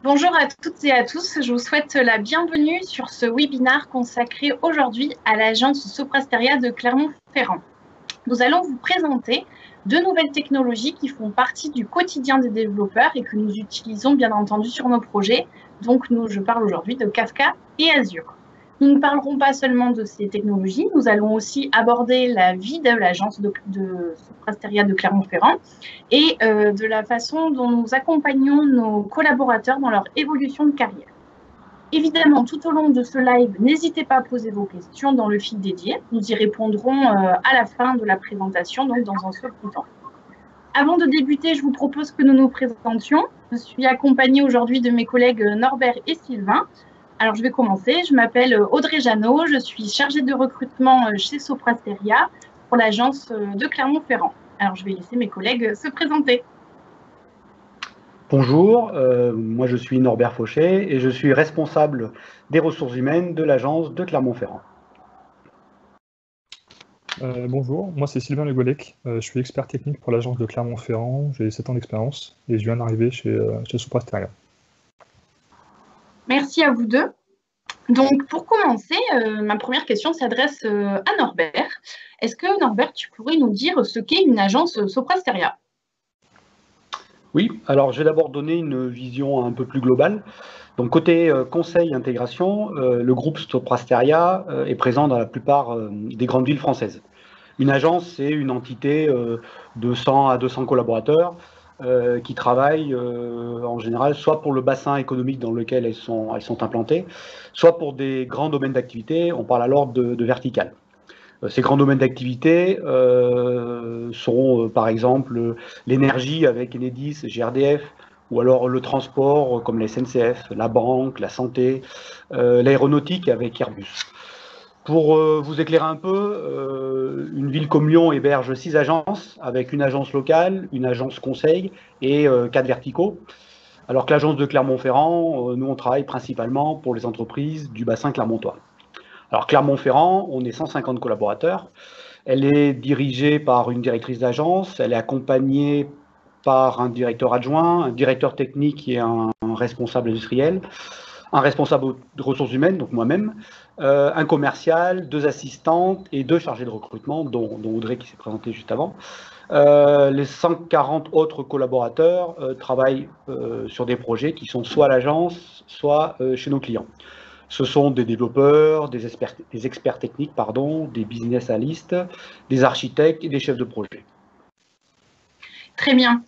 Bonjour à toutes et à tous, je vous souhaite la bienvenue sur ce webinaire consacré aujourd'hui à l'agence Soprasteria de Clermont-Ferrand. Nous allons vous présenter deux nouvelles technologies qui font partie du quotidien des développeurs et que nous utilisons bien entendu sur nos projets. Donc je parle aujourd'hui de Kafka et Azure. Nous ne parlerons pas seulement de ces technologies, nous allons aussi aborder la vie de l'agence de Soprasteria de Clermont-Ferrand et de la façon dont nous accompagnons nos collaborateurs dans leur évolution de carrière. Évidemment, tout au long de ce live, n'hésitez pas à poser vos questions dans le fil dédié. Nous y répondrons à la fin de la présentation, donc dans un second temps. Avant de débuter, je vous propose que nous nous présentions. Je suis accompagnée aujourd'hui de mes collègues Norbert et Sylvain. Alors, je vais commencer. Je m'appelle Audrey Jeannot, je suis chargée de recrutement chez Soprasteria pour l'agence de Clermont-Ferrand. Alors, je vais laisser mes collègues se présenter. Bonjour, moi je suis Norbert Fauchet et je suis responsable des ressources humaines de l'agence de Clermont-Ferrand. Bonjour, moi c'est Sylvain Le Gollec, je suis expert technique pour l'agence de Clermont-Ferrand, j'ai 7 ans d'expérience et je viens d'arriver chez Soprasteria. Merci à vous deux. Donc, pour commencer, ma première question s'adresse à Norbert. Est-ce que, Norbert, tu pourrais nous dire ce qu'est une agence Soprasteria ? Oui, alors je vais d'abord donner une vision un peu plus globale. Donc, côté conseil intégration, le groupe Soprasteria est présent dans la plupart des grandes villes françaises. Une agence, c'est une entité de 100 à 200 collaborateurs qui travaillent en général soit pour le bassin économique dans lequel elles sont implantées, soit pour des grands domaines d'activité, on parle alors de verticales. Ces grands domaines d'activité seront par exemple l'énergie avec Enedis, GRDF, ou alors le transport comme la SNCF, la banque, la santé, l'aéronautique avec Airbus. Pour vous éclairer un peu, une ville comme Lyon héberge 6 agences, avec une agence locale, une agence conseil et 4 verticaux. Alors que l'agence de Clermont-Ferrand, nous on travaille principalement pour les entreprises du bassin clermontois. Alors Clermont-Ferrand, on est 150 collaborateurs. Elle est dirigée par une directrice d'agence, elle est accompagnée par un directeur adjoint, un directeur technique et un responsable industriel, un responsable de ressources humaines, donc moi-même, un commercial, 2 assistantes et 2 chargés de recrutement, dont Audrey qui s'est présentée juste avant. Les 140 autres collaborateurs travaillent sur des projets qui sont soit à l'agence, soit chez nos clients. Ce sont des développeurs, des experts techniques, des business analysts, des architectes et des chefs de projet. Très bien.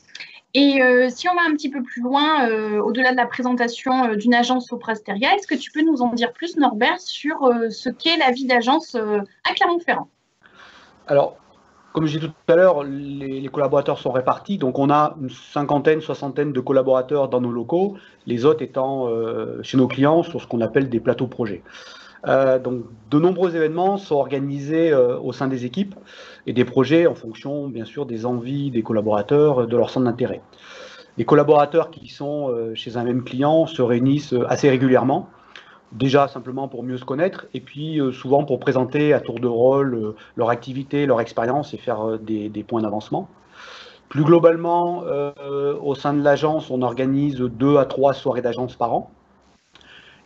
Et si on va un petit peu plus loin, au-delà de la présentation d'une agence Soprasteria, est-ce que tu peux nous en dire plus, Norbert, sur ce qu'est la vie d'agence à Clermont-Ferrand ? Alors, comme je disais tout à l'heure, les collaborateurs sont répartis. Donc, on a une cinquantaine, soixantaine de collaborateurs dans nos locaux, les autres étant chez nos clients sur ce qu'on appelle des plateaux projets. Donc, de nombreux événements sont organisés au sein des équipes et des projets en fonction, bien sûr, des envies des collaborateurs, de leur centre d'intérêt. Les collaborateurs qui sont chez un même client se réunissent assez régulièrement, déjà simplement pour mieux se connaître et puis souvent pour présenter à tour de rôle leur activité, leur expérience et faire des points d'avancement. Plus globalement, au sein de l'agence, on organise 2 à 3 soirées d'agence par an.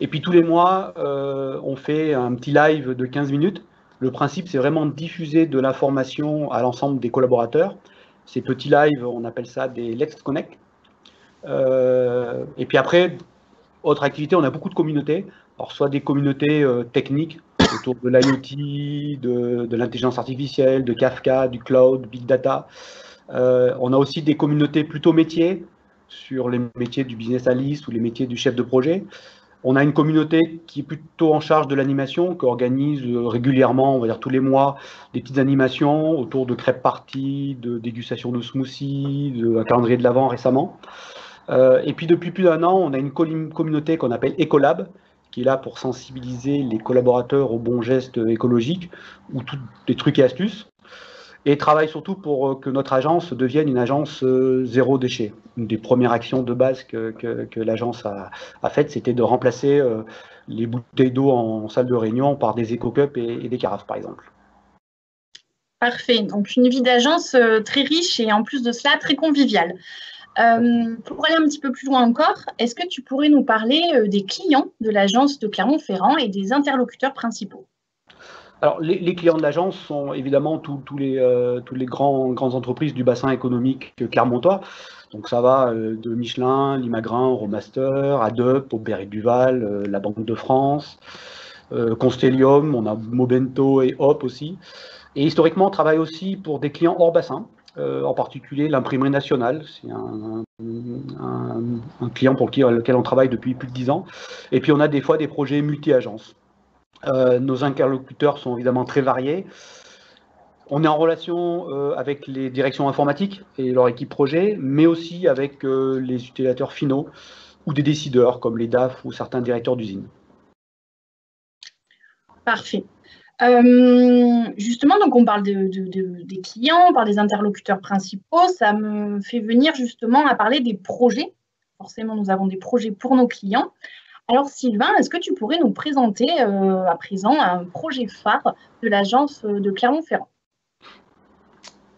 Et puis tous les mois, on fait un petit live de 15 minutes. Le principe, c'est vraiment de diffuser de l'information à l'ensemble des collaborateurs. Ces petits lives, on appelle ça des Let's Connect. Et puis après, autre activité, on a beaucoup de communautés. Alors, soit des communautés techniques autour de l'IoT, de l'intelligence artificielle, de Kafka, du cloud, big data. On a aussi des communautés plutôt métiers, sur les métiers du business analyst ou les métiers du chef de projet. On a une communauté qui est plutôt en charge de l'animation, qui organise régulièrement, on va dire tous les mois, des petites animations autour de crêpes parties, de dégustation de smoothies, de calendrier de l'Avent récemment. Et puis depuis plus d'1 an, on a une communauté qu'on appelle Ecolab, qui est là pour sensibiliser les collaborateurs aux bons gestes écologiques ou tous des trucs et astuces, et travaille surtout pour que notre agence devienne une agence zéro déchet. Une des premières actions de base que l'agence a faites, c'était de remplacer les bouteilles d'eau en salle de réunion par des éco-cups et des carafes, par exemple. Parfait. Donc, une vie d'agence très riche et en plus de cela, très conviviale. Pour aller un petit peu plus loin encore, est-ce que tu pourrais nous parler des clients de l'agence de Clermont-Ferrand et des interlocuteurs principaux? Alors, les clients de l'agence sont évidemment tous les grandes entreprises du bassin économique clermontois. Donc, ça va de Michelin, Limagrin, Romaster, Adup, Aubert et Duval, la Banque de France, Constellium, on a Mobento et Hop aussi. Et historiquement, on travaille aussi pour des clients hors bassin, en particulier l'Imprimerie nationale. C'est un client pour lequel on travaille depuis plus de 10 ans. Et puis, on a des fois des projets multi-agences. Nos interlocuteurs sont évidemment très variés. On est en relation avec les directions informatiques et leur équipe projet, mais aussi avec les utilisateurs finaux ou des décideurs comme les DAF ou certains directeurs d'usine. Parfait. Justement, donc on parle des clients, on parle des interlocuteurs principaux. Ça me fait venir justement à parler des projets. Forcément, nous avons des projets pour nos clients. Alors Sylvain, est-ce que tu pourrais nous présenter à présent un projet phare de l'agence de Clermont-Ferrand?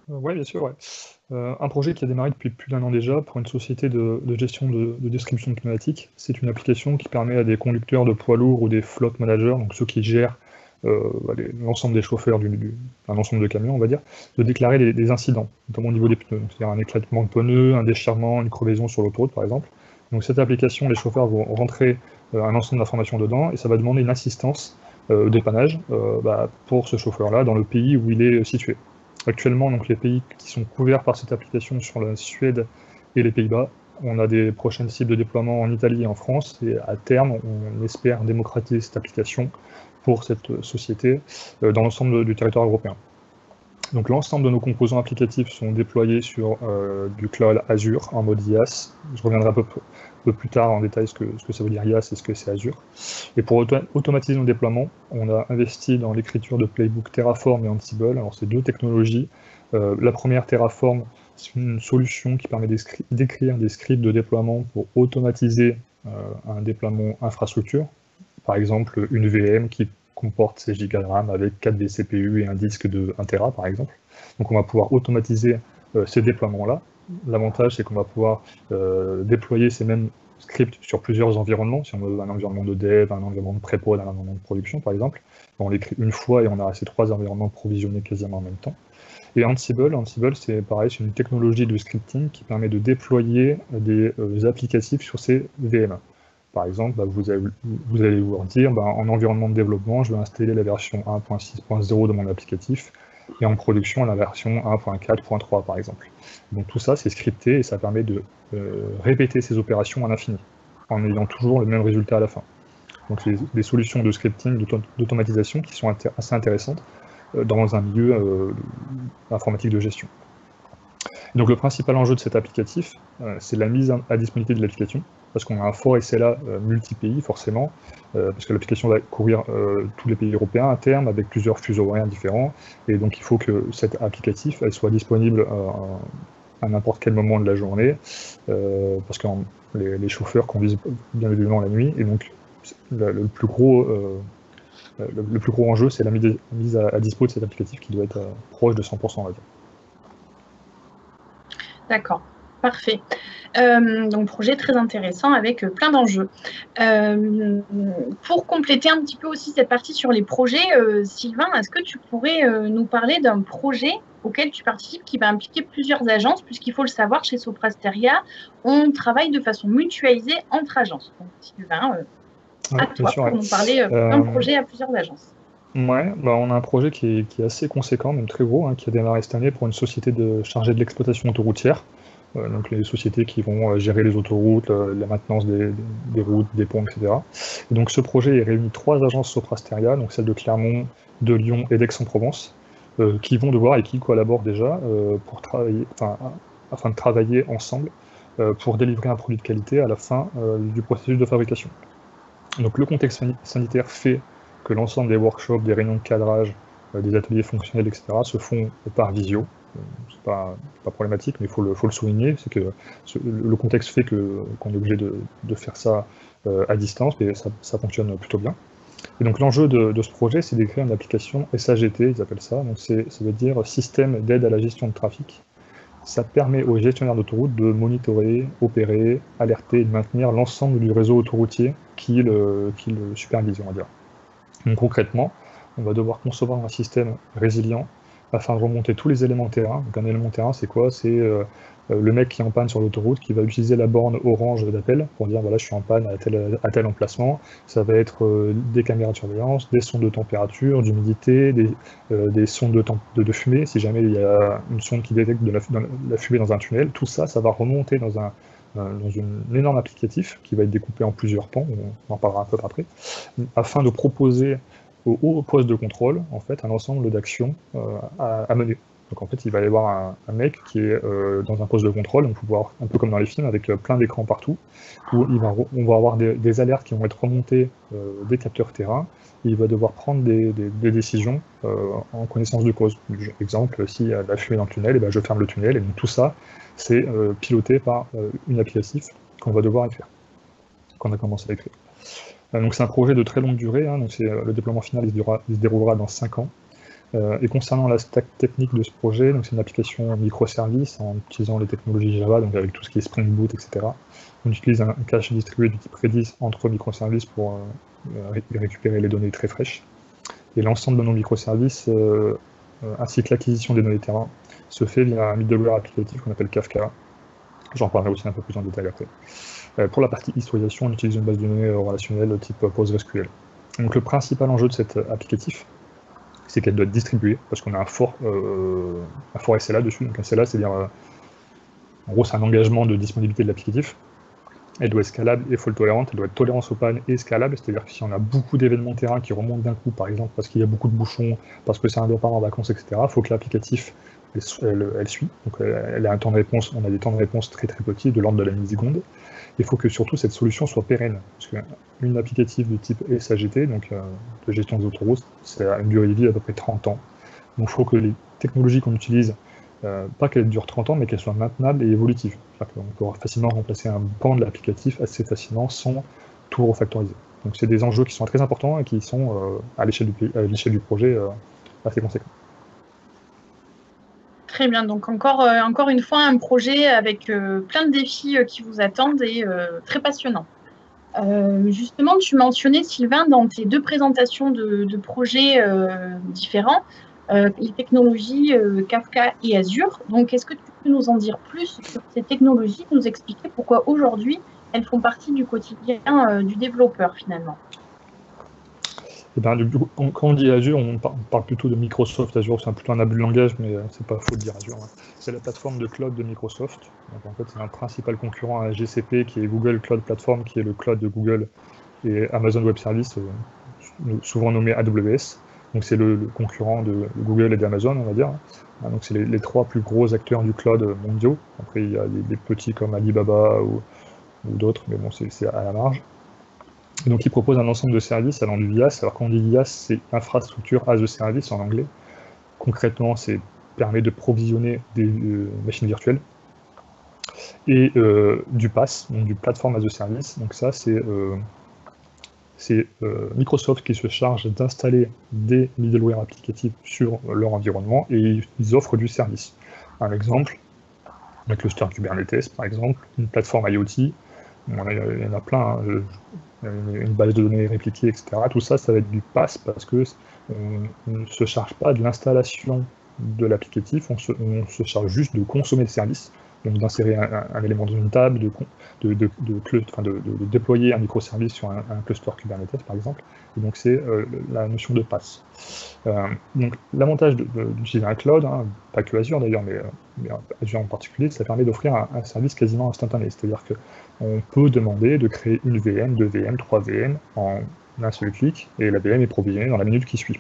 Oui, bien sûr. Ouais. Un projet qui a démarré depuis plus d'1 an déjà pour une société de gestion de distribution de pneumatiques. C'est une application qui permet à des conducteurs de poids lourds ou des flottes managers, donc ceux qui gèrent l'ensemble des chauffeurs d'un ensemble de camions, on va dire, de déclarer des incidents, notamment au niveau des pneus, c'est-à-dire un éclatement de pneus, un déchirement, une crevaison sur l'autoroute par exemple. Donc cette application, les chauffeurs vont rentrer un ensemble d'informations dedans et ça va demander une assistance dépannage pour ce chauffeur-là dans le pays où il est situé. Actuellement, donc, les pays qui sont couverts par cette application sont la Suède et les Pays-Bas. On a des prochaines cibles de déploiement en Italie et en France et à terme, on espère démocratiser cette application pour cette société dans l'ensemble du territoire européen. Donc l'ensemble de nos composants applicatifs sont déployés sur du cloud Azure en mode IaaS. Je reviendrai un peu plus tard en détail ce que ça veut dire IaaS et ce que c'est Azure. Et pour automatiser nos déploiements, on a investi dans l'écriture de playbook Terraform et Ansible. Alors c'est 2 technologies. La première, Terraform, c'est une solution qui permet d'écrire des scripts de déploiement pour automatiser un déploiement infrastructure. Par exemple, une VM qui comporte 16 Go de RAM avec 4 vCPU et un disque de 1 Tera par exemple. Donc on va pouvoir automatiser ces déploiements-là. L'avantage, c'est qu'on va pouvoir déployer ces mêmes scripts sur plusieurs environnements. Si on veut un environnement de dev, un environnement de pré-prod, un environnement de production par exemple, on l'écrit une fois et on a ces 3 environnements provisionnés quasiment en même temps. Et Ansible, c'est pareil, c'est une technologie de scripting qui permet de déployer des applicatifs sur ces VM. Par exemple, vous allez vous dire, en environnement de développement, je vais installer la version 1.6.0 de mon applicatif, et en production, la version 1.4.3 par exemple. Donc tout ça, c'est scripté, et ça permet de répéter ces opérations à l'infini, en ayant toujours le même résultat à la fin. Donc c'est des solutions de scripting, d'automatisation qui sont assez intéressantes dans un milieu informatique de gestion. Donc le principal enjeu de cet applicatif, c'est la mise à disponibilité de l'application, parce qu'on a un fort SLA multi-pays forcément, parce que l'application va couvrir tous les pays européens à terme, avec plusieurs fuseaux horaires différents, et donc il faut que cet applicatif elle soit disponible à n'importe quel moment de la journée, parce que les chauffeurs conduisent bien évidemment la nuit, et donc le plus gros enjeu, c'est la mise à dispo de cet applicatif qui doit être proche de 100%, on va dire. D'accord, parfait. Donc, projet très intéressant avec plein d'enjeux. Pour compléter un petit peu aussi cette partie sur les projets, Sylvain, est-ce que tu pourrais nous parler d'un projet auquel tu participes qui va impliquer plusieurs agences, puisqu'il faut le savoir, chez Soprasteria, on travaille de façon mutualisée entre agences. Donc, Sylvain, à toi pour nous parler d'un projet à plusieurs agences. Ouais, on a un projet qui est assez conséquent, même très gros, qui a démarré cette année pour une société chargée de l'exploitation autoroutière. Donc les sociétés qui vont gérer les autoroutes, la maintenance des routes, des ponts, etc. Et donc ce projet réunit 3 agences Soprasteria, donc celles de Clermont, de Lyon et d'Aix-en-Provence, qui vont devoir et qui collaborent déjà afin de travailler ensemble pour délivrer un produit de qualité à la fin du processus de fabrication. Donc le contexte sanitaire fait que l'ensemble des workshops, des réunions de cadrage, des ateliers fonctionnels, etc. se font par visio. C'est pas problématique, mais il faut le souligner, c'est que le contexte fait qu'on est obligé de faire ça à distance, mais ça fonctionne plutôt bien. Et donc l'enjeu de ce projet, c'est d'écrire une application SAGT, ils appellent ça, donc ça veut dire Système d'aide à la gestion de trafic, ça permet aux gestionnaires d'autoroute de monitorer, opérer, alerter et de maintenir l'ensemble du réseau autoroutier qui le supervise, on va dire. Donc concrètement, on va devoir concevoir un système résilient afin de remonter tous les éléments terrain. Donc un élément terrain, c'est quoi? C'est le mec qui est en panne sur l'autoroute, qui va utiliser la borne orange d'appel pour dire voilà, je suis en panne à tel emplacement. Ça va être des caméras de surveillance, des sondes de température, d'humidité, des sondes de fumée, si jamais il y a une sonde qui détecte de la fumée dans un tunnel. Tout ça, ça va remonter dans un énorme applicatif qui va être découpé en plusieurs pans, on en parlera un peu après, afin de proposer au haut poste de contrôle en fait, un ensemble d'actions à mener. Donc en fait, il va y avoir un mec qui est dans un poste de contrôle, on peut voir un peu comme dans les films, avec plein d'écrans partout, où on va avoir des alertes qui vont être remontées des capteurs terrain, et il va devoir prendre des décisions en connaissance de cause. Exemple, s'il y a de la fumée dans le tunnel, et ben je ferme le tunnel, et donc tout ça, c'est piloté par une applicatif qu'on va devoir écrire, qu'on a commencé à écrire. Donc c'est un projet de très longue durée, hein, donc le déploiement final il se déroulera dans 5 ans. Et concernant la stack technique de ce projet, c'est une application microservice en utilisant les technologies Java, donc avec tout ce qui est Spring Boot, etc. On utilise un cache distribué du type Redis entre microservices pour récupérer les données très fraîches. Et l'ensemble de nos microservices, ainsi que l'acquisition des données terrain, se fait via un middleware applicatif qu'on appelle Kafka. J'en parlerai aussi un peu plus en détail après. Pour la partie historisation, on utilise une base de données relationnelle type PostgreSQL. Donc le principal enjeu de cet applicatif, c'est qu'elle doit être distribuée, parce qu'on a un fort SLA dessus. Donc un SLA, c'est-à-dire, en gros, c'est un engagement de disponibilité de l'applicatif. Elle doit être scalable et fault-tolérante, elle doit être tolérance aux pannes et scalable, c'est-à-dire que si on a beaucoup d'événements terrain qui remontent d'un coup, par exemple parce qu'il y a beaucoup de bouchons, parce que c'est un départ en vacances, etc., il faut que l'applicatif, elle suit. Donc elle a un temps de réponse, on a des temps de réponse très très petits, de l'ordre de la milliseconde. Il faut que surtout cette solution soit pérenne, parce qu'une applicative de type SAGT, donc de gestion des autoroutes, c'est une durée de vie d'à peu près 30 ans. Donc il faut que les technologies qu'on utilise, pas qu'elles durent 30 ans, mais qu'elles soient maintenables et évolutives. On pourra facilement remplacer un pan de l'applicatif assez facilement sans tout refactoriser. Donc c'est des enjeux qui sont très importants et qui sont à l'échelle du projet assez conséquents. Très bien, donc encore une fois un projet avec plein de défis qui vous attendent et très passionnant. Justement, tu mentionnais, Sylvain, dans tes 2 présentations de projets différents, les technologies Kafka et Azure. Donc, est-ce que tu peux nous en dire plus sur ces technologies, nous expliquer pourquoi aujourd'hui elles font partie du quotidien du développeur finalement? Et ben, quand on dit Azure, on parle plutôt de Microsoft Azure, c'est plutôt un abus de langage, mais c'est pas faux de dire Azure. Hein. C'est la plateforme de cloud de Microsoft. Donc, en fait, c'est un principal concurrent à GCP, qui est Google Cloud Platform, qui est le cloud de Google, et Amazon Web Services, souvent nommé AWS. Donc c'est le concurrent de Google et d'Amazon, on va dire. Donc c'est les 3 plus gros acteurs du cloud mondiaux. Après, il y a des petits comme Alibaba ou d'autres, mais bon, c'est à la marge. Et donc, ils proposent un ensemble de services allant du IaaS. Alors, quand on dit IaaS, c'est infrastructure as a service en anglais. Concrètement, ça permet de provisionner des machines virtuelles. Et du PaaS, donc du platform as a service. Donc ça, c'est Microsoft qui se charge d'installer des middleware applicatifs sur leur environnement et ils offrent du service. Un exemple, un cluster Kubernetes par exemple, une plateforme IoT, il y en a plein, hein, une base de données répliquée, etc. Tout ça, ça va être du PaaS parce qu'on ne se charge pas de l'installation de l'applicatif, on se charge juste de consommer le service. Donc d'insérer un élément dans une table, de déployer un microservice sur un cluster Kubernetes par exemple. Et donc c'est la notion de PaaS. Donc l'avantage d'utiliser un cloud, hein, pas que Azure d'ailleurs, mais Azure en particulier, ça permet d'offrir un service quasiment instantané. C'est-à-dire qu'on peut demander de créer une VM, 2 VM, 3 VM en un seul clic, et la VM est provisionnée dans la minute qui suit.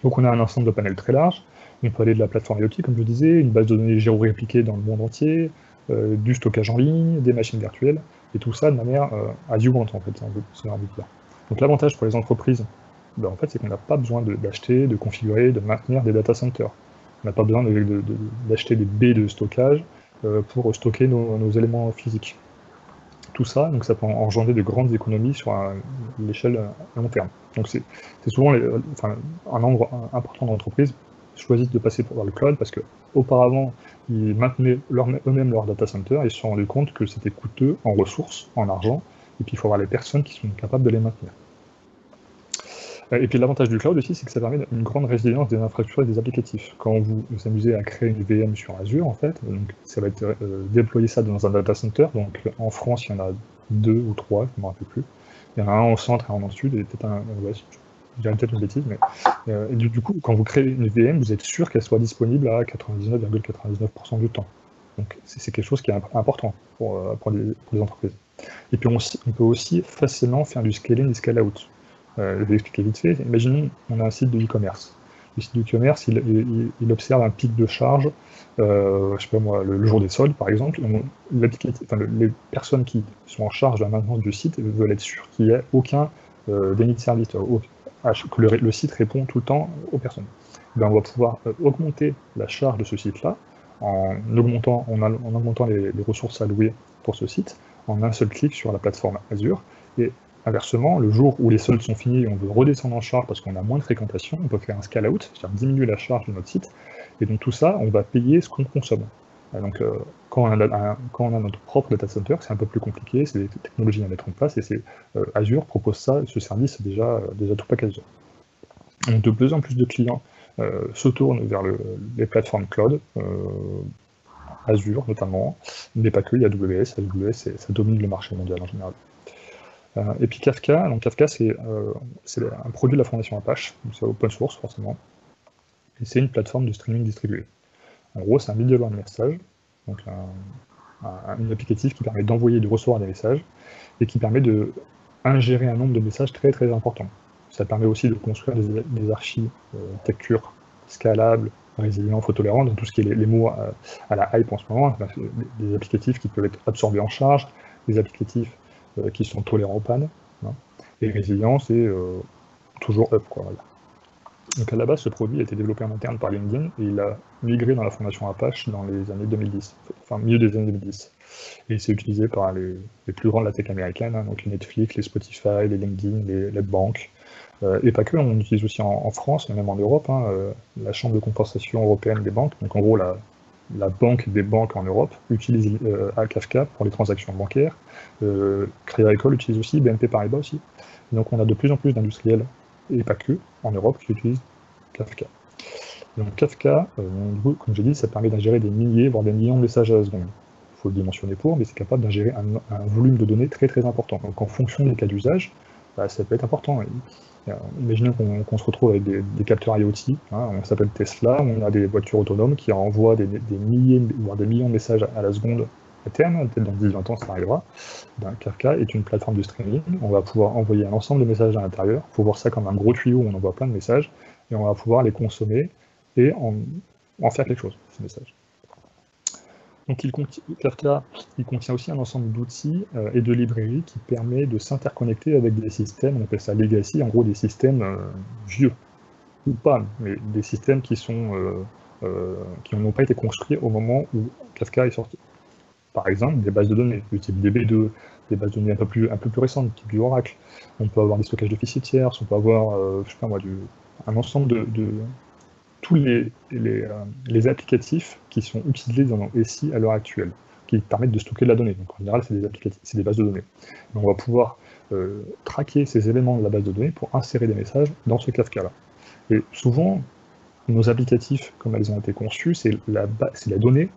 Donc on a un ensemble de panels très large. On peut aller de la plateforme IoT, comme je disais, une base de données géorépliquée dans le monde entier, du stockage en ligne, des machines virtuelles, et tout ça de manière adjuvante, en fait, c'est envie de dire. Donc l'avantage pour les entreprises, en fait, c'est qu'on n'a pas besoin d'acheter, de configurer, de maintenir des data centers. On n'a pas besoin d'acheter des baies de stockage pour stocker nos éléments physiques. Tout ça, donc ça peut engendrer de grandes économies sur l'échelle long terme. Donc c'est souvent un nombre important d'entreprises choisissent de passer par le cloud parce qu'auparavant, ils maintenaient eux-mêmes leur data center et ils se sont rendus compte que c'était coûteux en ressources, en argent, et puis il faut avoir les personnes qui sont capables de les maintenir. Et puis l'avantage du cloud aussi, c'est que ça permet une grande résilience des infrastructures et des applicatifs. Quand vous vous amusez à créer une VM sur Azure, en fait, donc ça va être déployer ça dans un data center. Donc en France, il y en a 2 ou 3, je ne me rappelle plus. Il y en a un au centre et un dans le sud, et peut-être je dirais peut-être une bêtise, mais et du coup, quand vous créez une VM, vous êtes sûr qu'elle soit disponible à 99,99% du temps. Donc c'est quelque chose qui est important pour les entreprises. Et puis on peut aussi facilement faire du scaling et scale-out. Je vais expliquer vite fait. Imaginons on a un site de e-commerce. Le site de e-commerce, il observe un pic de charge, je sais pas moi, le jour des soldes par exemple. Les personnes qui sont en charge de la maintenance du site veulent être sûres qu'il n'y ait aucun déni de service, que le site répond tout le temps aux personnes. Ben, on va pouvoir augmenter la charge de ce site-là en augmentant les ressources allouées pour ce site en un seul clic sur la plateforme Azure. Et inversement, le jour où les soldes sont finis et on veut redescendre en charge parce qu'on a moins de fréquentation, on peut faire un scale-out, c'est-à-dire diminuer la charge de notre site. Et donc tout ça, on va payer ce qu'on consomme. Donc quand on a notre propre data center, c'est un peu plus compliqué, c'est des technologies à mettre en place, et Azure propose ça, ce service déjà tout packagé. Donc de plus en plus de clients se tournent vers les plateformes cloud, Azure notamment, mais pas que, il y a AWS. AWS, ça domine le marché mondial en général. Et puis Kafka, donc Kafka c'est un produit de la fondation Apache, donc c'est open source forcément, et c'est une plateforme de streaming distribué. En gros, c'est un middleware de message, donc un applicatif qui permet d'envoyer et de recevoir des messages, et qui permet d'ingérer un nombre de messages très très important. Ça permet aussi de construire des architectures scalables, résilients, faute-tolérantes, dans tout ce qui est les mots à la hype en ce moment, des applicatifs qui peuvent être absorbés en charge, des applicatifs qui sont tolérants aux pannes, hein. Et résilient, c'est toujours up, quoi. Voilà. Donc à la base, ce produit a été développé en interne par LinkedIn et il a migré dans la fondation Apache dans les années 2010, enfin milieu des années 2010. Et c'est utilisé par les plus grands de la tech américaine, hein, donc les Netflix, les Spotify, les LinkedIn, les banques. Et pas que, on utilise aussi en France et même en Europe, hein, la Chambre de compensation européenne des banques. Donc en gros, la banque des banques en Europe utilise Kafka pour les transactions bancaires. Crédit Agricole utilise aussi, BNP Paribas aussi. Donc on a de plus en plus d'industriels, et pas que, en Europe, qui utilisent Kafka. Donc Kafka, comme j'ai dit, ça permet d'ingérer des milliers, voire des millions de messages à la seconde. Il faut le dimensionner mais c'est capable d'ingérer un volume de données très très important. Donc en fonction des cas d'usage, ça peut être important. Imaginez qu'on se retrouve avec des capteurs IoT, hein, on s'appelle Tesla, on a des voitures autonomes qui envoient des milliers, voire des millions de messages à la seconde à terme, peut-être dans 10-20 ans ça arrivera. Kafka est une plateforme de streaming, on va pouvoir envoyer un ensemble de messages à l'intérieur, il faut voir ça comme un gros tuyau où on envoie plein de messages, et on va pouvoir les consommer et en faire quelque chose, ces messages. Donc Kafka, il contient aussi un ensemble d'outils et de librairies qui permet de s'interconnecter avec des systèmes, on appelle ça legacy, en gros des systèmes vieux, ou pas, mais des systèmes qui n'ont pas été construits au moment où Kafka est sorti. Par exemple, des bases de données, du type DB2, des bases de données un peu plus récentes, type du Oracle. On peut avoir des stockages de fichiers tierces, on peut avoir, je sais pas moi, un ensemble de tous les applicatifs qui sont utilisés dans nos SI à l'heure actuelle, qui permettent de stocker de la donnée. Donc en général, c'est des bases de données. Donc, on va pouvoir traquer ces éléments de la base de données pour insérer des messages dans ce Kafka-là. Et souvent, nos applicatifs, comme elles ont été conçues, c'est la donnée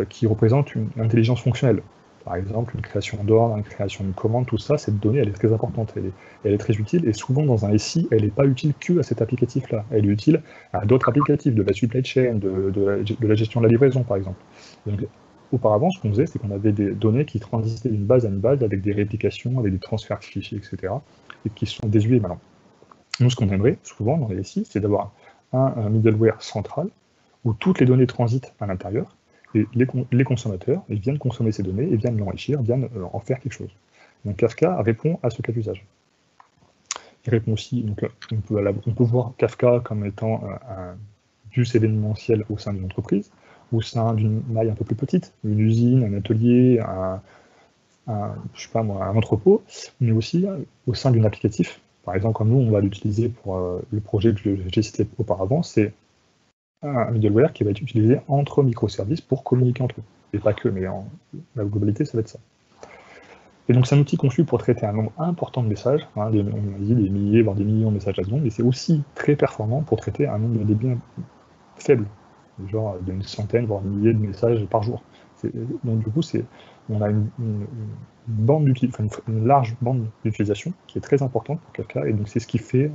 qui représente une intelligence fonctionnelle. Par exemple, une création d'ordre, une création de commande, tout ça, cette donnée, elle est très importante, elle est très utile, et souvent dans un SI, elle n'est pas utile que à cet applicatif-là, elle est utile à d'autres applicatifs, de la supply chain, de la gestion de la livraison, par exemple. Donc, auparavant, ce qu'on faisait, c'est qu'on avait des données qui transitaient d'une base à une base, avec des réplications, avec des transferts de fichiers, etc., et qui sont désuets maintenant. Nous, ce qu'on aimerait, souvent, dans les SI, c'est d'avoir un middleware central, où toutes les données transitent à l'intérieur, et les consommateurs, ils viennent consommer ces données, ils viennent l'enrichir, viennent en faire quelque chose. Donc Kafka répond à ce cas d'usage. Il répond aussi, donc, on peut voir Kafka comme étant un bus événementiel au sein d'une entreprise, au sein d'une maille un peu plus petite, une usine, un atelier, je sais pas moi, un entrepôt, mais aussi au sein d'un applicatif. Par exemple, comme nous, on va l'utiliser pour le projet que j'ai cité auparavant, c'est un middleware qui va être utilisé entre microservices pour communiquer entre eux. Et pas que, mais en la globalité, ça va être ça. Et donc c'est un outil conçu pour traiter un nombre important de messages, on a dit des milliers, voire des millions de messages à seconde, mais c'est aussi très performant pour traiter un nombre de débits faible, genre d'une centaine, voire des milliers de messages par jour. Donc du coup, on a une large bande d'utilisation qui est très importante pour Kafka, et donc c'est ce qui fait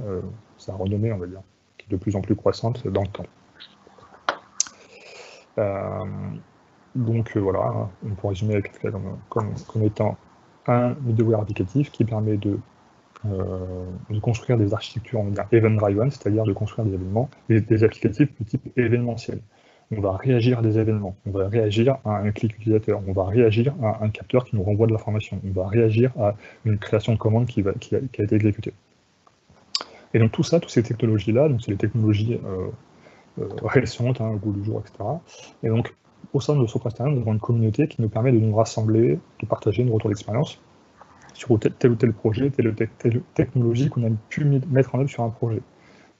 sa renommée, on va dire, qui est de plus en plus croissante dans le temps. Donc voilà, on peut résumer Kafka comme étant un middleware applicatif qui permet de construire des architectures, on va dire event-driven, c'est-à-dire de construire des événements, des applicatifs de type événementiel. On va réagir à des événements, on va réagir à un clic utilisateur, on va réagir à un capteur qui nous renvoie de l'information, on va réagir à une création de commande qui a été exécutée. Et donc tout ça, toutes ces technologies-là, donc c'est les technologies récentes, au goût du jour, etc. Et donc au sein de SopraSteria, nous avons une communauté qui nous permet de nous rassembler, de partager nos retours d'expérience sur tel ou tel projet, telle ou telle technologie qu'on a pu mettre en œuvre sur un projet.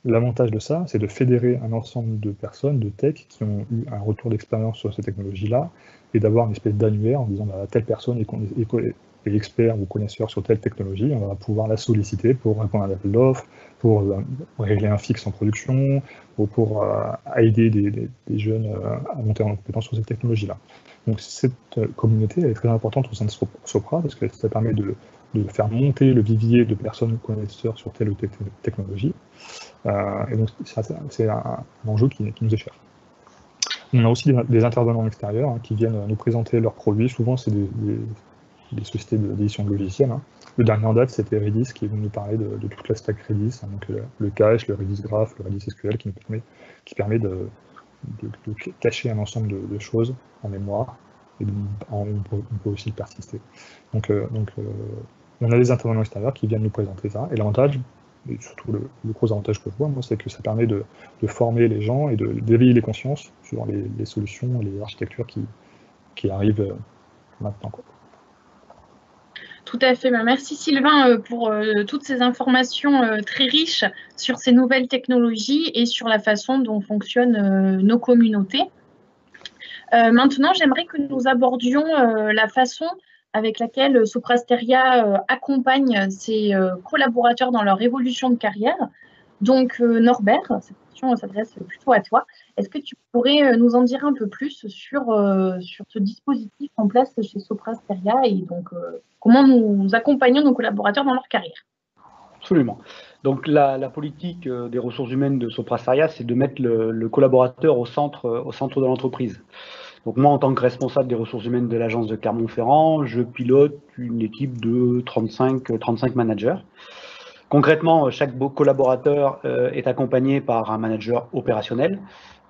L'avantage de ça, c'est de fédérer un ensemble de personnes, de tech, qui ont eu un retour d'expérience sur ces technologies-là, et d'avoir une espèce d'annuaire en disant telle personne est expert ou connaisseur sur telle technologie, on va pouvoir la solliciter pour répondre à l'appel d'offres, pour régler un fixe en production, ou pour aider des jeunes à monter en compétence sur cette technologie-là. Donc cette communauté elle est très importante au sein de Sopra, parce que ça permet de faire monter le vivier de personnes connaisseurs sur telle ou telle technologie. Et donc c'est un enjeu qui nous est cher. On a aussi des intervenants extérieurs qui viennent nous présenter leurs produits. Souvent, c'est des sociétés d'édition de logiciels. Le dernier en date, c'était Redis, qui est venu nous parler de toute la stack Redis, donc le cache, le Redis Graph, le Redis SQL, qui permet de cacher un ensemble de choses en mémoire, et on peut aussi le persister. Donc on a des intervenants extérieurs qui viennent nous présenter ça, et l'avantage, et surtout le gros avantage que je vois, moi, c'est que ça permet de former les gens et d'éveiller les consciences sur les solutions et les architectures qui arrivent maintenant, quoi. Tout à fait. Merci Sylvain pour toutes ces informations très riches sur ces nouvelles technologies et sur la façon dont fonctionnent nos communautés. Maintenant, j'aimerais que nous abordions la façon avec laquelle SopraSteria accompagne ses collaborateurs dans leur évolution de carrière. Donc, Norbert, cette question s'adresse plutôt à toi. Est-ce que tu pourrais nous en dire un peu plus sur ce dispositif en place chez SopraSteria et donc comment nous accompagnons nos collaborateurs dans leur carrière? Absolument. Donc, la politique des ressources humaines de SopraSteria, c'est de mettre le collaborateur au centre de l'entreprise. Donc moi, en tant que responsable des ressources humaines de l'agence de Clermont-Ferrand, je pilote une équipe de 35 managers. Concrètement, chaque collaborateur est accompagné par un manager opérationnel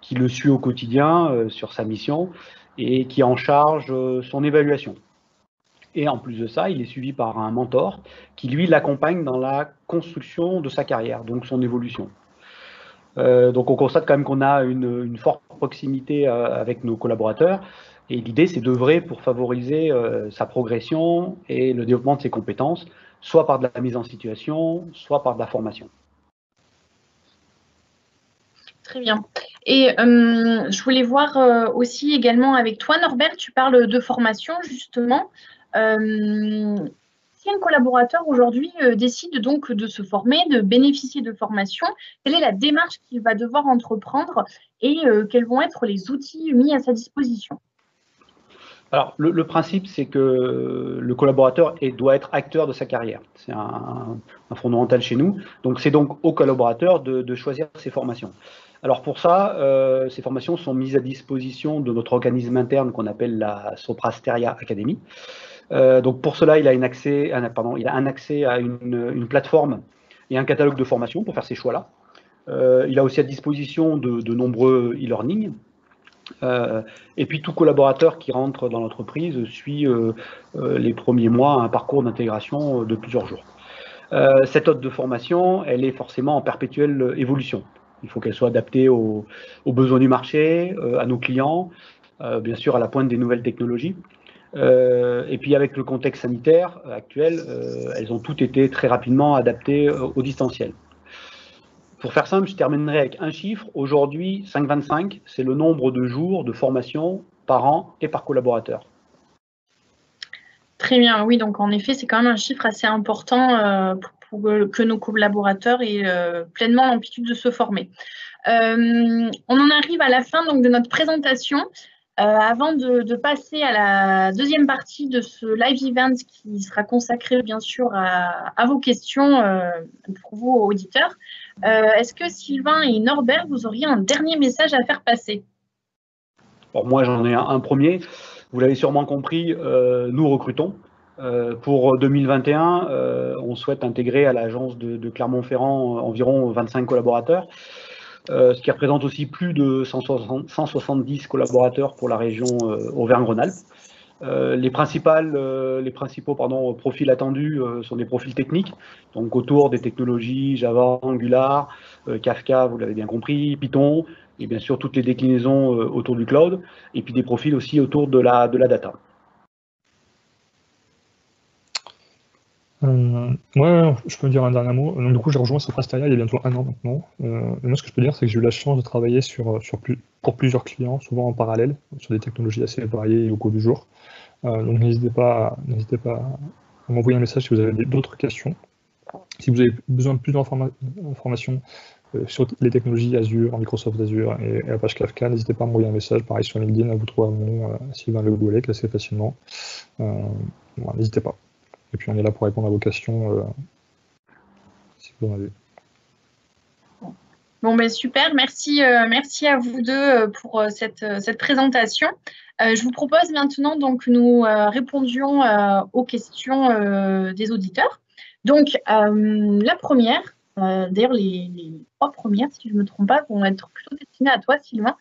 qui le suit au quotidien sur sa mission et qui en charge son évaluation. Et en plus de ça, il est suivi par un mentor qui, lui, l'accompagne dans la construction de sa carrière, donc son évolution. Donc on constate quand même qu'on a une forte proximité avec nos collaborateurs, et l'idée c'est d'œuvrer pour favoriser sa progression et le développement de ses compétences, soit par de la mise en situation, soit par de la formation. Très bien. Et je voulais voir aussi également avec toi, Norbert, tu parles de formation justement. Si un collaborateur aujourd'hui décide donc de se former, de bénéficier de formation, quelle est la démarche qu'il va devoir entreprendre et quels vont être les outils mis à sa disposition? Alors, le principe, c'est que le collaborateur doit être acteur de sa carrière. C'est un fondamental chez nous. Donc, c'est donc au collaborateur de choisir ses formations. Alors, pour ça, ces formations sont mises à disposition de notre organisme interne qu'on appelle la SopraSteria Academy. Donc, pour cela, il a un accès à une plateforme et un catalogue de formations pour faire ces choix-là. Il a aussi à disposition de nombreux e-learning. Et puis tout collaborateur qui rentre dans l'entreprise suit les premiers mois un parcours d'intégration de plusieurs jours. Cette offre de formation, elle est forcément en perpétuelle évolution. Il faut qu'elle soit adaptée aux besoins du marché, à nos clients, bien sûr à la pointe des nouvelles technologies. Et puis avec le contexte sanitaire actuel, elles ont toutes été très rapidement adaptées au distanciel. Pour faire simple, je terminerai avec un chiffre. Aujourd'hui, 5,25, c'est le nombre de jours de formation par an et par collaborateur. Très bien, oui, donc en effet, c'est quand même un chiffre assez important pour que nos collaborateurs aient pleinement l'amplitude de se former. On en arrive à la fin donc, de notre présentation. Avant de passer à la deuxième partie de ce live event qui sera consacré bien sûr à vos questions pour vous auditeurs, est-ce que Sylvain et Norbert, vous auriez un dernier message à faire passer? Bon, moi, j'en ai un premier. Vous l'avez sûrement compris, nous recrutons. Pour 2021, on souhaite intégrer à l'agence de Clermont-Ferrand environ 25 collaborateurs, ce qui représente aussi plus de 170 collaborateurs pour la région Auvergne-Rhône-Alpes. Les principaux profils attendus sont des profils techniques, donc autour des technologies Java, Angular, Kafka, vous l'avez bien compris, Python, et bien sûr toutes les déclinaisons autour du cloud, et puis des profils aussi autour de la data. Ouais, je peux dire un dernier mot. Donc, du coup, j'ai rejoint Soprasteria il y a bientôt 1 an maintenant. Et moi, ce que je peux dire, c'est que j'ai eu la chance de travailler pour plusieurs clients, souvent en parallèle, sur des technologies assez variées au cours du jour. Donc, n'hésitez pas à m'envoyer un message si vous avez d'autres questions. Si vous avez besoin de plus d'informations sur les technologies Azure, Microsoft Azure et Apache Kafka, n'hésitez pas à m'envoyer un message. Pareil sur LinkedIn, à vous trouver mon nom, Sylvain Le Goulet, assez facilement. N'hésitez pas. Et puis on est là pour répondre à vos questions si vous en avez. Bon, ben super, merci à vous deux pour cette présentation. Je vous propose maintenant donc que nous répondions aux questions des auditeurs. Donc, la première, d'ailleurs les 3 premières, si je ne me trompe pas, vont être plutôt destinées à toi, Sylvain.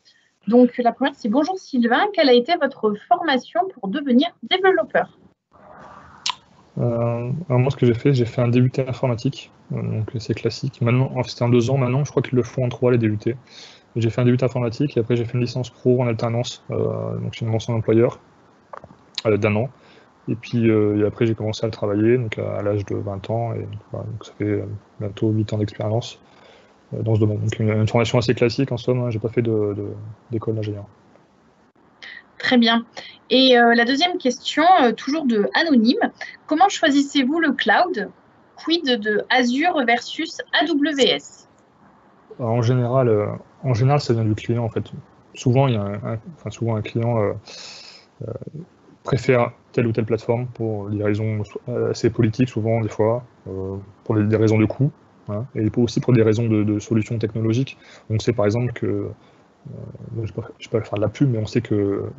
Donc, la première, c'est « Bonjour Sylvain, quelle a été votre formation pour devenir développeur ?» Alors moi, ce que j'ai fait un DUT informatique, donc c'est classique. Maintenant, c'était en 2 ans, maintenant je crois qu'ils le font en 3 les DUT. J'ai fait un DUT informatique et après j'ai fait une licence pro en alternance, donc chez mon ancien employeur, d'1 an. Et puis après j'ai commencé à travailler donc à l'âge de 20 ans, et voilà, donc ça fait bientôt 8 ans d'expérience dans ce domaine. Donc une formation assez classique en somme, hein, j'ai pas fait d'école d'ingénieur. Très bien. Et la deuxième question, toujours de Anonyme. Comment choisissez-vous le cloud? Quid de Azure versus AWS? En général, ça vient du client en fait. Souvent, un client préfère telle ou telle plateforme pour des raisons assez politiques, souvent des fois, pour des raisons de coût, hein, et aussi pour des raisons de solutions technologiques. On sait par exemple que je ne vais pas faire de la pub, mais on sait que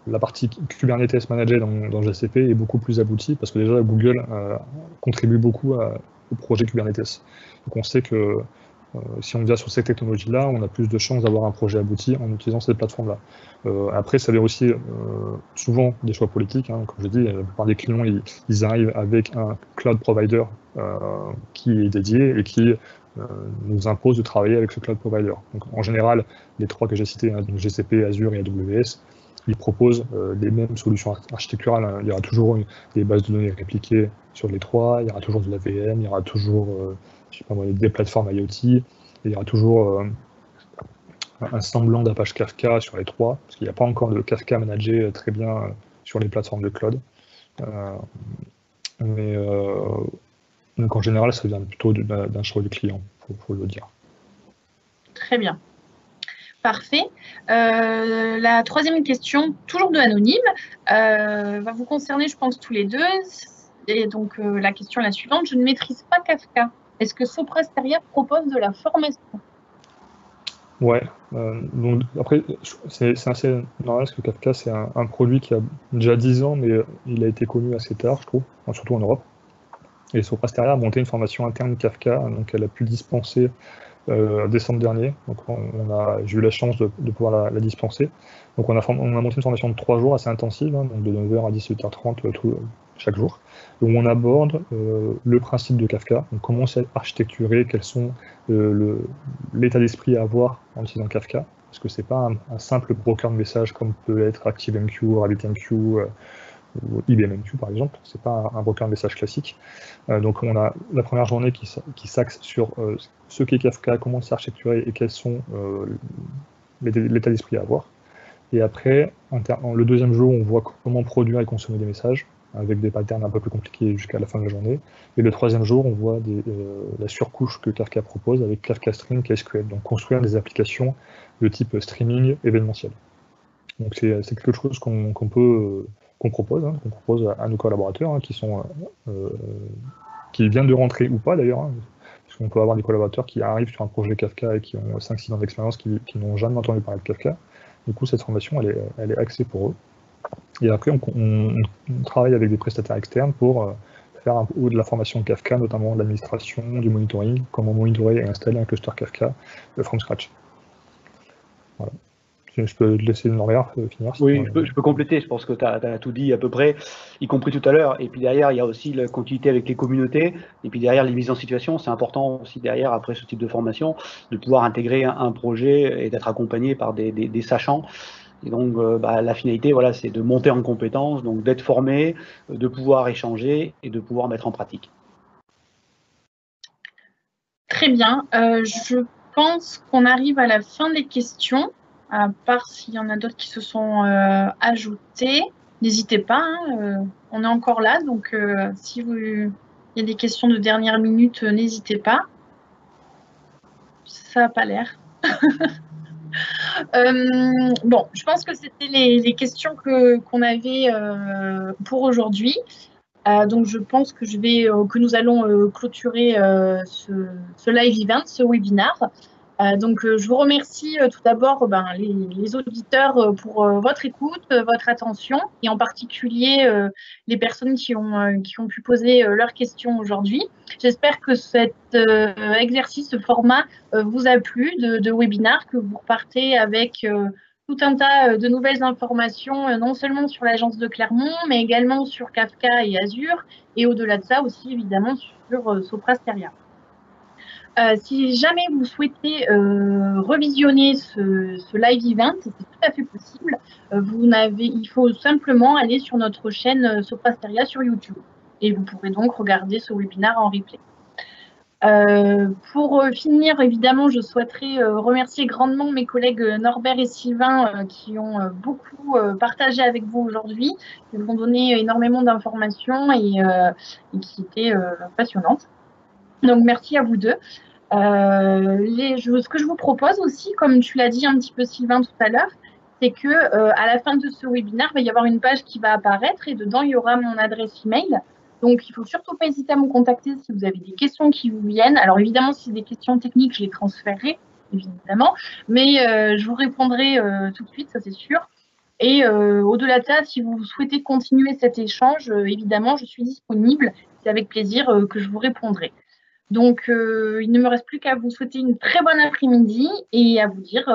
la partie Kubernetes managée dans GCP est beaucoup plus aboutie parce que déjà Google contribue beaucoup au projet Kubernetes. Donc on sait que si on vient sur cette technologie-là, on a plus de chances d'avoir un projet abouti en utilisant cette plateforme-là. Après, ça vient aussi souvent des choix politiques. Hein. Comme je dis, la plupart des clients, ils arrivent avec un cloud provider qui est dédié et qui nous impose de travailler avec ce cloud provider. Donc, en général, les 3 que j'ai cités, hein, donc GCP, Azure et AWS, ils proposent les mêmes solutions architecturales. Hein. Il y aura toujours des bases de données répliquées sur les 3, il y aura toujours de la VM, il y aura toujours je sais pas moi, des plateformes IoT, et il y aura toujours un semblant d'Apache Kafka sur les 3, parce qu'il n'y a pas encore de Kafka managé très bien sur les plateformes de cloud. Donc en général, ça vient plutôt d'un choix du client, faut le dire. Très bien. Parfait. La troisième question, toujours de Anonyme, va vous concerner, je pense, tous les deux. Et donc, la question est la suivante. Je ne maîtrise pas Kafka. Est-ce que Soprasteria propose de la formation? Ouais. Donc après, c'est assez normal parce que Kafka, c'est un produit qui a déjà 10 ans, mais il a été connu assez tard, je trouve, surtout en Europe. Et Soprasteria a monté une formation interne Kafka, donc elle a pu dispenser décembre dernier. Donc j'ai eu la chance de pouvoir la dispenser. Donc on a monté une formation de 3 jours assez intensive, hein, donc de 9h à 18h30 chaque jour, où on aborde le principe de Kafka, donc comment c'est architecturé, quels sont l'état d'esprit à avoir en utilisant Kafka, parce que c'est pas un simple broker de message comme peut être ActiveMQ, RabbitMQ, ou IBMQ par exemple, c'est pas un broker de message classique. Donc on a la première journée qui s'axe sur ce qu'est Kafka, comment c'est architecturé et quels sont l'état d'esprit à avoir. Et après, le deuxième jour, on voit comment produire et consommer des messages, avec des patterns un peu plus compliqués jusqu'à la fin de la journée. Et le troisième jour, on voit la surcouche que Kafka propose avec Kafka Stream, KSQL, donc construire des applications de type streaming événementiel. Donc c'est quelque chose qu'on propose, qu'on propose à nos collaborateurs, qui viennent de rentrer ou pas d'ailleurs, parce qu'on peut avoir des collaborateurs qui arrivent sur un projet Kafka et qui ont 5-6 ans d'expérience, qui n'ont jamais entendu parler de Kafka. Du coup, cette formation, elle est axée pour eux. Et après, on travaille avec des prestataires externes pour faire de la formation Kafka, notamment de l'administration, du monitoring, comment monitorer et installer un cluster Kafka from scratch. Voilà. Je peux te laisser Norbert finir. Oui, je peux compléter. Je pense que tu as tout dit à peu près, y compris tout à l'heure. Et puis derrière, il y a aussi la continuité avec les communautés. Et puis derrière, les mises en situation. C'est important aussi derrière, après ce type de formation, de pouvoir intégrer un projet et d'être accompagné par des sachants. Et donc, la finalité, voilà, c'est de monter en compétences, donc d'être formé, de pouvoir échanger et de pouvoir mettre en pratique. Très bien. Je pense qu'on arrive à la fin des questions, à part s'il y en a d'autres qui se sont ajoutées. N'hésitez pas, on est encore là, donc si il y a des questions de dernière minute, n'hésitez pas. Ça n'a pas l'air. Bon, je pense que c'était les questions qu'on avait pour aujourd'hui. Donc, je pense que nous allons clôturer ce live event, ce webinaire. Donc, je vous remercie tout d'abord les auditeurs pour votre écoute, votre attention, et en particulier les personnes qui ont pu poser leurs questions aujourd'hui. J'espère que cet exercice, ce format vous a plu de webinaire, que vous repartez avec tout un tas de nouvelles informations, non seulement sur l'agence de Clermont, mais également sur Kafka et Azure, et au-delà de ça aussi, évidemment, sur Sopra Steria. Si jamais vous souhaitez revisionner ce live event, c'est tout à fait possible. Il faut simplement aller sur notre chaîne Sopra Steria sur YouTube. Et vous pourrez donc regarder ce webinaire en replay. Pour finir, évidemment, je souhaiterais remercier grandement mes collègues Norbert et Sylvain qui ont beaucoup partagé avec vous aujourd'hui, qui vous ont donné énormément d'informations et qui étaient passionnantes. Donc, merci à vous deux. Ce que je vous propose aussi, comme tu l'as dit un petit peu Sylvain tout à l'heure, c'est que à la fin de ce webinaire, il va y avoir une page qui va apparaître et dedans, il y aura mon adresse email. Donc, il ne faut surtout pas hésiter à me contacter si vous avez des questions qui vous viennent. Alors, évidemment, si c'est des questions techniques, je les transférerai, évidemment. Mais je vous répondrai tout de suite, ça c'est sûr. Et au-delà de ça, si vous souhaitez continuer cet échange, évidemment, je suis disponible. C'est avec plaisir que je vous répondrai. Donc, il ne me reste plus qu'à vous souhaiter une très bonne après-midi et à vous dire